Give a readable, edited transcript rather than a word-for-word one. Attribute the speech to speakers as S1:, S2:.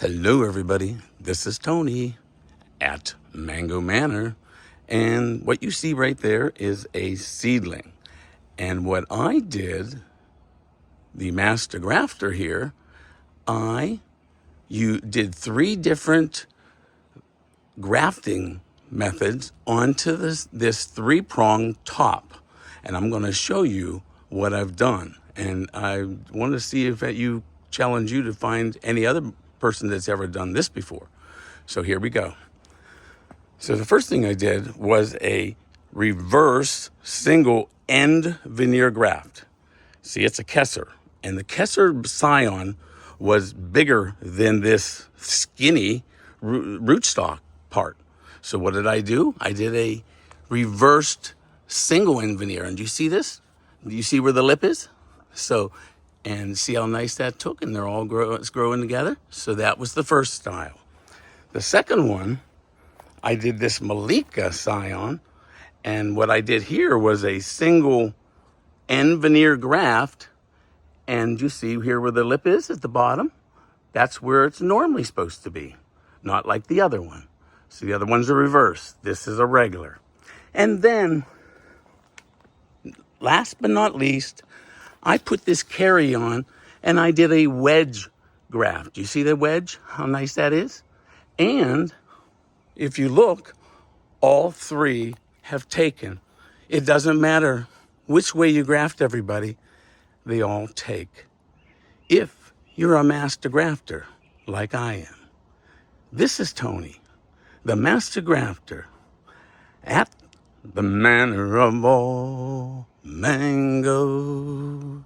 S1: Hello everybody, this is Tony at Mango Manor, and what you see right there is a seedling. And what I did, the Master Grafter here, you did 3 different grafting methods onto this 3-pronged top. And I'm going to show you what I've done. And I want to see if challenge you to find any other person that's ever done this before. So here we go. So the first thing I did was a reverse single end veneer graft. See, it's a Kesser. And the Kesser scion was bigger than this skinny rootstock part. So what did I do? I did a reversed single end veneer. And do you see this? Do you see where the lip is? So, and see how nice that took? And they're all growing together. So that was the first style. The second one, I did this Malika scion. And what I did here was a single end veneer graft. And you see here where the lip is at the bottom? That's where it's normally supposed to be, not like the other one. So the other one's a reverse. This is a regular. And then, last but not least, I put this carry on and I did a wedge graft. Do you see the wedge? How nice that is? And if you look, all 3 have taken. It doesn't matter which way you graft, everybody. They all take. If you're a master grafter like I am. This is Tony, the Master Grafter, at the Manor of all Mango.